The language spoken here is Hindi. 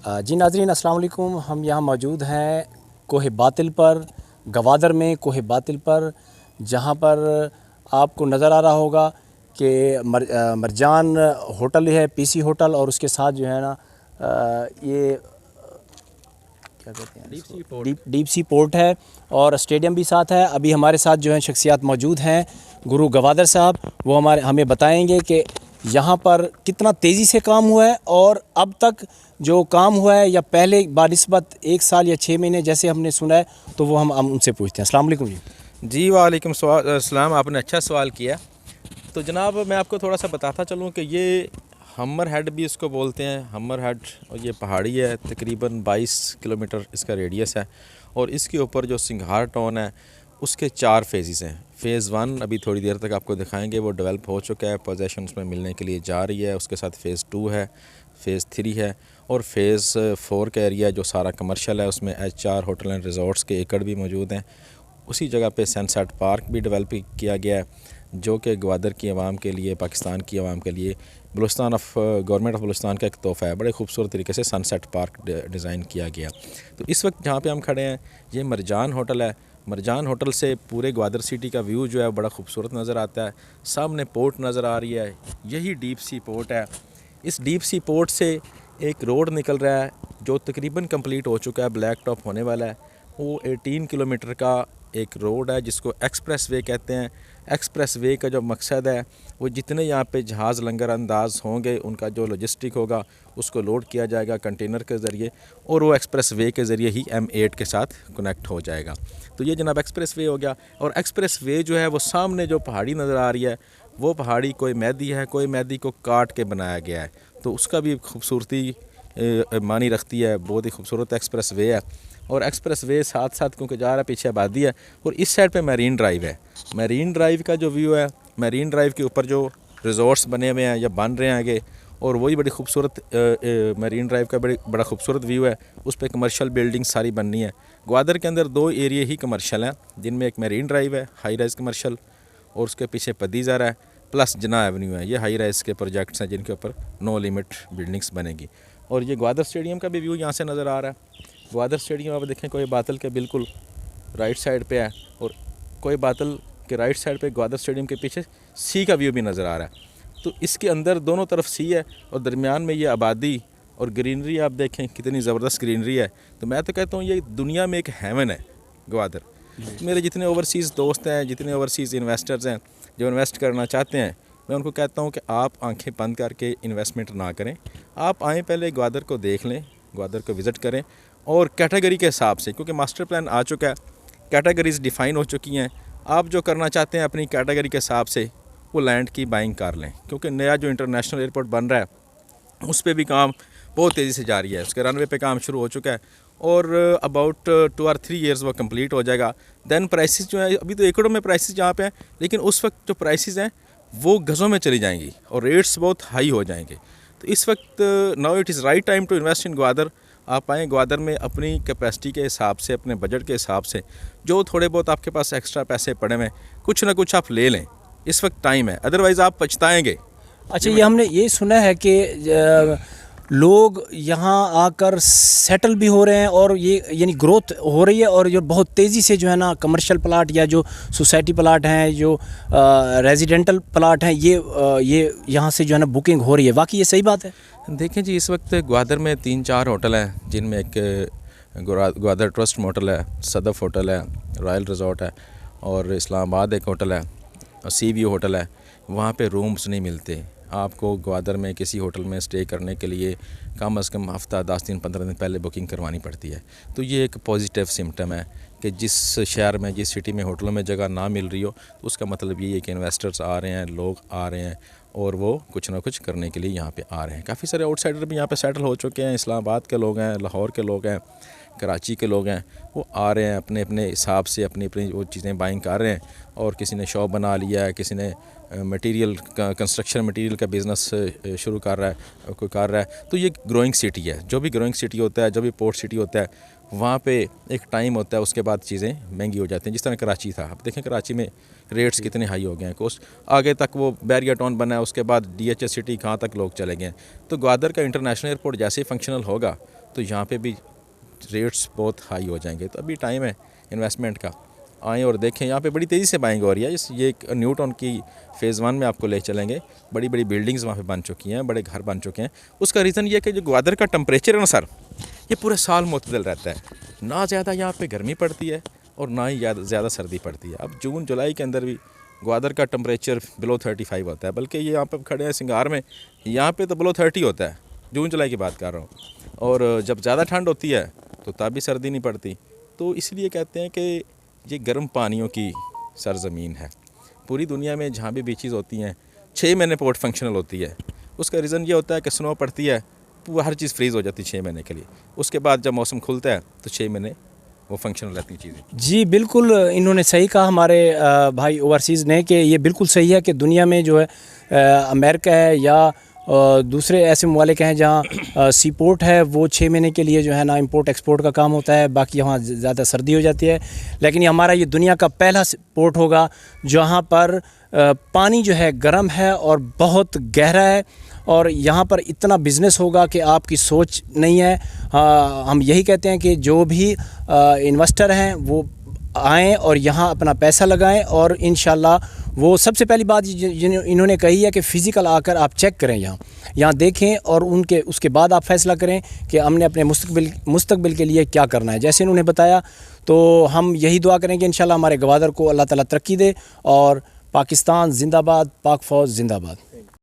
जी नाज़रीन अस्सलाम वालेकुम। हम यहाँ मौजूद हैं कोह बातिल पर, गवादर में कोह बातिल पर, जहाँ पर आपको नज़र आ रहा होगा कि मरजान होटल है, पीसी होटल, और उसके साथ जो है ना ये क्या कहते हैं डीप सी पोर्ट है, और स्टेडियम भी साथ है। अभी हमारे साथ जो है शख्सियात मौजूद हैं, गुरु गवादर साहब, वो हमें बताएंगे कि यहाँ पर कितना तेज़ी से काम हुआ है और अब तक जो काम हुआ है या पहले बानिस्बत 1 साल या 6 महीने जैसे हमने सुना है, तो वो हम उनसे पूछते हैं। अस्सलाम वालेकुम जी। जी वालेकुम सलाम। आपने अच्छा सवाल किया। तो जनाब मैं आपको थोड़ा सा बताता चलूँ कि ये हमर हेड भी इसको बोलते हैं, हमर हेड, और ये पहाड़ी है, तकरीबन 22 किलोमीटर इसका रेडियस है। और इसके ऊपर जो सिंघार टाउन है उसके 4 फेज़ हैं। फ़ेज़ 1 अभी थोड़ी देर तक आपको दिखाएंगे, वो डेवलप हो चुका है, पोजेशन उसमें मिलने के लिए जा रही है। उसके साथ फ़ेज़ 2 है, फ़ेज़ 3 है, और फ़ेज़ 4 का एरिया जो सारा कमर्शियल है, उसमें HR होटल एंड रिजॉर्ट्स के एकड़ भी मौजूद हैं। उसी जगह पे सनसेट पार्क भी डेवलप किया गया है, जो कि ग्वादर की आवाम के लिए, पाकिस्तान की आवाम के लिए गवर्नमेंट ऑफ बलूचिस्तान का एक तोहफ़ा है। बड़े खूबसूरत तरीके से सनसेट पार्क डिज़ाइन किया गया। तो इस वक्त जहाँ पे हम खड़े हैं ये मरजान होटल है। मरजान होटल से पूरे ग्वादर सिटी का व्यू जो है बड़ा खूबसूरत नज़र आता है। सामने पोर्ट नज़र आ रही है, यही डीप सी पोर्ट है। इस डीप सी पोर्ट से एक रोड निकल रहा है जो तकरीबन कंप्लीट हो चुका है, ब्लैक टॉप होने वाला है। वो 18 किलोमीटर का एक रोड है जिसको एक्सप्रेस वे कहते हैं। एक्सप्रेस वे का जो मकसद है वो जितने यहाँ पे जहाज़ लंगर अंदाज होंगे, उनका जो लॉजिस्टिक होगा उसको लोड किया जाएगा कंटेनर के ज़रिए, और वो एक्सप्रेस वे के ज़रिए ही M8 के साथ कनेक्ट हो जाएगा। तो ये जनाब एक्सप्रेस वे हो गया। और एक्सप्रेस वे जो है वो सामने जो पहाड़ी नज़र आ रही है, वो पहाड़ी कोई मैदी है, कोई मैदी को काट के बनाया गया है, तो उसका भी खूबसूरती मानी रखती है। बहुत ही खूबसूरत एक्सप्रेस वे है। और एक्सप्रेस वे साथ साथ क्योंकि जा रहा है, पीछे आबादी है, और इस साइड पे मैरीन ड्राइव है। मैरीन ड्राइव का जो व्यू है, मैरीन ड्राइव के ऊपर जो रिजॉर्ट्स बने हुए हैं या बन रहे हैं आगे, और वही बड़ी खूबसूरत मैरीन ड्राइव का बड़ा खूबसूरत व्यू है। उस पर कमर्शियल बिल्डिंग सारी बननी है। ग्वादर के अंदर 2 एरिया ही कमर्शियल हैं, जिनमें एक मैरीन ड्राइव है, हाई राइज कमर्शियल, और उसके पीछे पदीज़र है, प्लस जना एवेन्यू है। ये हाई राइज के प्रोजेक्ट्स हैं जिनके ऊपर नो लिमिट बिल्डिंग्स बनेगी। और ये ग्वादर स्टेडियम का भी व्यू यहाँ से नज़र आ रहा है। ग्वादर स्टेडियम आप देखें कोई बातल के बिल्कुल राइट साइड पे है, और कोई बातल के राइट साइड पे ग्वादर स्टेडियम के पीछे सी का व्यू भी नज़र आ रहा है। तो इसके अंदर दोनों तरफ सी है, और दरमियान में ये आबादी और ग्रीनरी आप देखें कितनी ज़बरदस्त ग्रीनरी है। तो मैं तो कहता हूँ ये दुनिया में एक हेवन है ग्वादर। मेरे जितने ओवरसीज़ दोस्त हैं, जितने ओवरसीज़ इन्वेस्टर्स हैं जो इन्वेस्ट करना चाहते हैं, मैं उनको कहता हूँ कि आप आंखें बंद करके इन्वेस्टमेंट ना करें। आप आएँ, पहले ग्वादर को देख लें, ग्वादर को विज़िट करें, और कैटेगरी के हिसाब से, क्योंकि मास्टर प्लान आ चुका है, कैटेगरीज डिफ़ाइन हो चुकी हैं। आप जो करना चाहते हैं अपनी कैटेगरी के हिसाब से वो लैंड की बाइंग कर लें, क्योंकि नया जो इंटरनेशनल एयरपोर्ट बन रहा है उस पर भी काम बहुत तेज़ी से जारी है। उसके रनवे पे काम शुरू हो चुका है, और अबाउट 2 और 3 ईयर्स वो कंप्लीट हो जाएगा। दैन प्राइसेस जो है, अभी तो एकड़ों में प्राइसेस जहाँ पे हैं, लेकिन उस वक्त जो प्राइसेस हैं वो गज़ों में चली जाएंगी और रेट्स बहुत हाई हो जाएंगे। तो इस वक्त now it is right time to invest in Gwadar. आप आएँ ग्वादर में, अपनी कैपेसिटी के हिसाब से, अपने बजट के हिसाब से, जो थोड़े बहुत आपके पास एक्स्ट्रा पैसे पड़े हुए, कुछ ना कुछ आप ले लें। इस वक्त टाइम है, अदरवाइज़ आप पछताएंगे। अच्छा, ये हमने ये सुना है कि लोग यहाँ आकर सेटल भी हो रहे हैं, और ये यानी ग्रोथ हो रही है, और जो बहुत तेज़ी से जो है ना कमर्शियल प्लाट या जो सोसाइटी प्लाट हैं, जो रेजिडेंटल प्लाट हैं, ये यहाँ से जो है ना बुकिंग हो रही है। वाकई ये सही बात है? देखें जी, इस वक्त ग्वादर में 3-4 होटल हैं, जिनमें एक ग्वादर ट्रस्ट होटल है, सदफ होटल है, रॉयल रिजॉर्ट है, और इस्लामाबाद एक होटल है, सी व्यू होटल है। वहाँ पे रूम्स नहीं मिलते। आपको ग्वादर में किसी होटल में स्टे करने के लिए कम से कम हफ़्ता 10 दिन 15 दिन पहले बुकिंग करवानी पड़ती है। तो ये एक पॉजिटिव सिम्टम है कि जिस शहर में, जिस सिटी में होटलों में जगह ना मिल रही हो, तो उसका मतलब ये है कि इन्वेस्टर्स आ रहे हैं, लोग आ रहे हैं, और वो कुछ ना कुछ करने के लिए यहाँ पे आ रहे हैं। काफ़ी सारे आउटसाइडर भी यहाँ पे सेटल हो चुके हैं। इस्लामाबाद के लोग हैं, लाहौर के लोग हैं, कराची के लोग हैं, वो आ रहे हैं अपने अपने हिसाब से, अपनी अपनी वो चीज़ें बाइंग कर रहे हैं। और किसी ने शॉप बना लिया है, किसी ने मटेरियल का, कंस्ट्रक्शन मटेरियल का बिज़नेस शुरू कर रहा है, कोई कर रहा है। तो ये ग्रोइंग सिटी है। जो भी ग्रोइंग सिटी होता है, जो भी पोर्ट सिटी होता है, वहाँ पे एक टाइम होता है, उसके बाद चीज़ें महंगी हो जाती हैं। जिस तरह कराची था, अब देखें कराची में रेट्स कितने हाई हो गए हैं। कोस्ट आगे तक वो बैरियर टाउन बना है, उसके बाद DHS सिटी कहाँ तक लोग चले गए हैं। तो ग्वादर का इंटरनेशनल एयरपोर्ट जैसे ही फंक्शनल होगा, तो यहाँ पे भी रेट्स बहुत हाई हो जाएंगे। तो अभी टाइम है इन्वेस्टमेंट का, आएँ और देखें। यहाँ पे बड़ी तेज़ी से बाइंग हो रही है। ये एक न्यू टाउन की फ़ेज़ 1 में आपको ले चलेंगे। बड़ी बड़ी बिल्डिंग्स वहाँ पे बन चुकी हैं, बड़े घर बन चुके हैं। उसका रीज़न ये है कि जो ग्वादर का टेम्परेचर है ना सर, ये पूरे साल मुतदल रहता है। ना ज़्यादा यहाँ पे गर्मी पड़ती है और ना ही ज़्यादा सर्दी पड़ती है। अब जून जुलाई के अंदर भी ग्वादर का टेम्परेचर बिलो 35 होता है, बल्कि ये यहाँ पे खड़े हैं सिंगार में, यहाँ पे तो बिलो 30 होता है। जून जुलाई की बात कर रहा हूँ। और जब ज़्यादा ठंड होती है तो तब भी सर्दी नहीं पड़ती। तो इसलिए कहते हैं कि ये गर्म पानियों की सरज़मीन है। पूरी दुनिया में जहाँ भी बीचेज़ होती हैं 6 महीने पोर्ट फंक्शनल होती है। उसका रीज़न ये होता है कि स्नो पड़ती है, हर चीज़ फ्रीज़ हो जाती है 6 महीने के लिए। उसके बाद जब मौसम खुलता है तो 6 महीने वो फंक्शनल रहती चीज़ें। जी बिल्कुल, इन्होंने सही कहा हमारे भाई ओवरसीज़ ने कि ये बिल्कुल सही है कि दुनिया में जो है अमेरिका है या दूसरे ऐसे ममालिक हैं जहाँ सी पोर्ट है, वो 6 महीने के लिए जो है ना इंपोर्ट एक्सपोर्ट का काम होता है, बाकी यहाँ ज़्यादा सर्दी हो जाती है। लेकिन ये हमारा ये दुनिया का पहला पोर्ट होगा जहाँ पर पानी जो है गर्म है और बहुत गहरा है, और यहाँ पर इतना बिज़नेस होगा कि आपकी सोच नहीं है। हम यही कहते हैं कि जो भी इन्वेस्टर हैं वो आएँ और यहाँ अपना पैसा लगाएं, और इंशाल्लाह वो सबसे पहली बात इन्होंने कही है कि फ़िज़िकल आकर आप चेक करें, यहाँ देखें, और उसके बाद आप फ़ैसला करें कि हमने अपने मुस्तकबिल के लिए क्या करना है। जैसे इन्होंने बताया, तो हम यही दुआ करें कि इंशाल्लाह हमारे गवादर को अल्लाह ताला तरक्की दे। और पाकिस्तान ज़िंदाबाद, पाक फ़ौज ज़िंदाबाद।